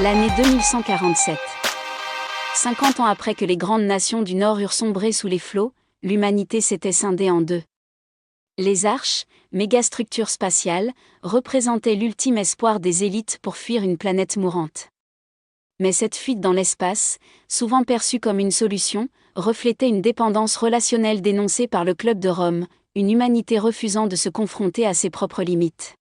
L'année 2147. 50 ans après que les grandes nations du Nord eurent sombré sous les flots, l'humanité s'était scindée en deux. Les arches, mégastructures spatiales, représentaient l'ultime espoir des élites pour fuir une planète mourante. Mais cette fuite dans l'espace, souvent perçue comme une solution, reflétait une dépendance relationnelle dénoncée par le Club de Rome, une humanité refusant de se confronter à ses propres limites.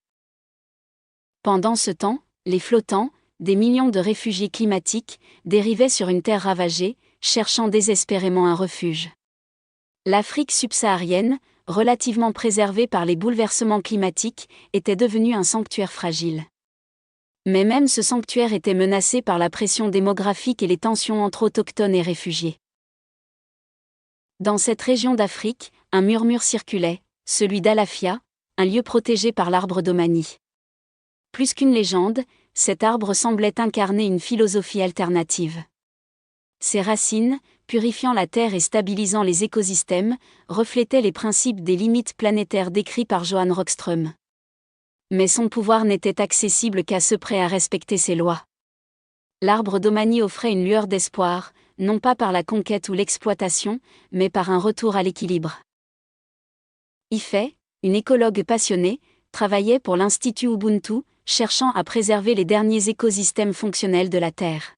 Pendant ce temps, les flottants, des millions de réfugiés climatiques, dérivaient sur une terre ravagée, cherchant désespérément un refuge. L'Afrique subsaharienne, relativement préservée par les bouleversements climatiques, était devenue un sanctuaire fragile. Mais même ce sanctuaire était menacé par la pression démographique et les tensions entre autochtones et réfugiés. Dans cette région d'Afrique, un murmure circulait, celui d'Alafia, un lieu protégé par l'arbre d'Omani. Plus qu'une légende, cet arbre semblait incarner une philosophie alternative. Ses racines, purifiant la terre et stabilisant les écosystèmes, reflétaient les principes des limites planétaires décrits par Johann Rockström. Mais son pouvoir n'était accessible qu'à ceux prêts à respecter ses lois. L'arbre d'Omani offrait une lueur d'espoir, non pas par la conquête ou l'exploitation, mais par un retour à l'équilibre. Ife, une écologue passionnée, travaillait pour l'Institut Ubuntu, cherchant à préserver les derniers écosystèmes fonctionnels de la Terre.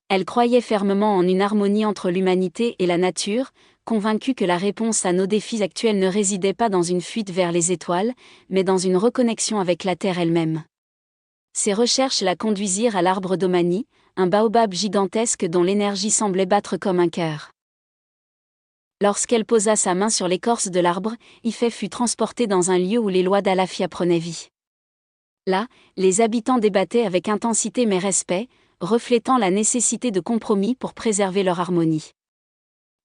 Elle croyait fermement en une harmonie entre l'humanité et la nature, convaincue que la réponse à nos défis actuels ne résidait pas dans une fuite vers les étoiles, mais dans une reconnexion avec la Terre elle-même. Ses recherches la conduisirent à l'arbre d'Omani, un baobab gigantesque dont l'énergie semblait battre comme un cœur. Lorsqu'elle posa sa main sur l'écorce de l'arbre, Ife fut transportée dans un lieu où les lois d'Alafia prenaient vie. Là, les habitants débattaient avec intensité mais respect, reflétant la nécessité de compromis pour préserver leur harmonie.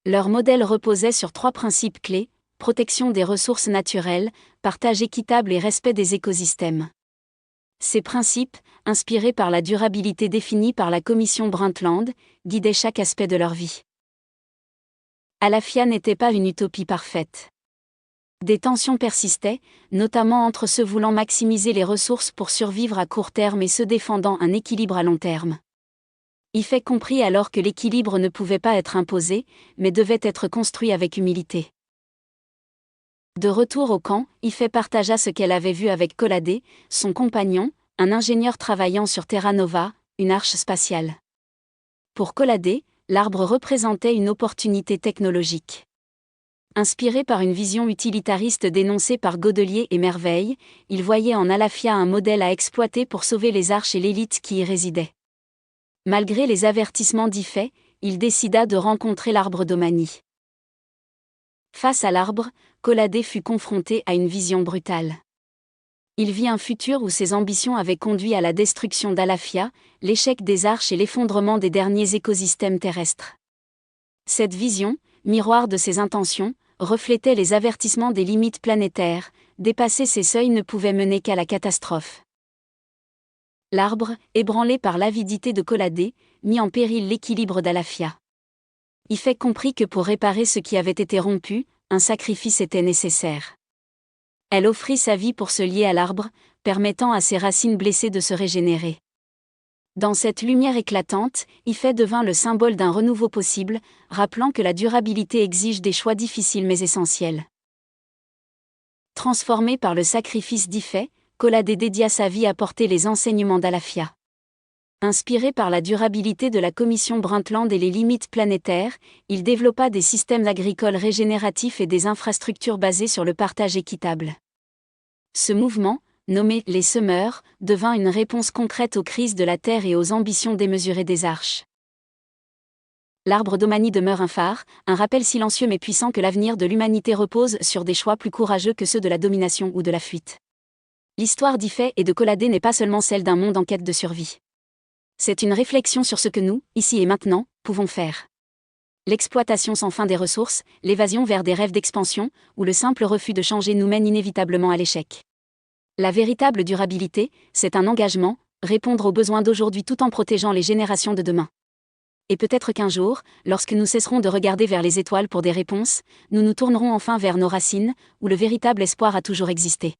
Leur modèle reposait sur 3 principes clés: protection des ressources naturelles, partage équitable et respect des écosystèmes. Ces principes, inspirés par la durabilité définie par la commission Brundtland, guidaient chaque aspect de leur vie. Alafia n'était pas une utopie parfaite. Des tensions persistaient, notamment entre ceux voulant maximiser les ressources pour survivre à court terme et ceux défendant un équilibre à long terme. Ife comprit alors que l'équilibre ne pouvait pas être imposé, mais devait être construit avec humilité. De retour au camp, Ife partagea ce qu'elle avait vu avec Kolade, son compagnon, un ingénieur travaillant sur Terra Nova, une arche spatiale. Pour Kolade, l'arbre représentait une opportunité technologique. Inspiré par une vision utilitariste dénoncée par Godelier et Merveille, il voyait en Alafia un modèle à exploiter pour sauver les arches et l'élite qui y résidait. Malgré les avertissements d'Ife, il décida de rencontrer l'arbre d'Omani. Face à l'arbre, Kolade fut confronté à une vision brutale. Il vit un futur où ses ambitions avaient conduit à la destruction d'Alafia, l'échec des arches et l'effondrement des derniers écosystèmes terrestres. Cette vision, miroir de ses intentions, reflétait les avertissements des limites planétaires: dépasser ces seuils ne pouvait mener qu'à la catastrophe. L'arbre, ébranlé par l'avidité de Kolade, mit en péril l'équilibre d'Alafia. Ife comprit que pour réparer ce qui avait été rompu, un sacrifice était nécessaire. Elle offrit sa vie pour se lier à l'arbre, permettant à ses racines blessées de se régénérer. Dans cette lumière éclatante, Ife devint le symbole d'un renouveau possible, rappelant que la durabilité exige des choix difficiles mais essentiels. Transformée par le sacrifice d'Ife, Kolade dédia sa vie à porter les enseignements d'Alafia. Inspiré par la durabilité de la commission Brundtland et les limites planétaires, il développa des systèmes agricoles régénératifs et des infrastructures basées sur le partage équitable. Ce mouvement, nommé les semeurs, devint une réponse concrète aux crises de la Terre et aux ambitions démesurées des arches. L'arbre d'Omani demeure un phare, un rappel silencieux mais puissant que l'avenir de l'humanité repose sur des choix plus courageux que ceux de la domination ou de la fuite. L'histoire d'Ife et de Kolade n'est pas seulement celle d'un monde en quête de survie. C'est une réflexion sur ce que nous, ici et maintenant, pouvons faire. L'exploitation sans fin des ressources, l'évasion vers des rêves d'expansion, ou le simple refus de changer nous mène inévitablement à l'échec. La véritable durabilité, c'est un engagement, répondre aux besoins d'aujourd'hui tout en protégeant les générations de demain. Et peut-être qu'un jour, lorsque nous cesserons de regarder vers les étoiles pour des réponses, nous nous tournerons enfin vers nos racines, où le véritable espoir a toujours existé.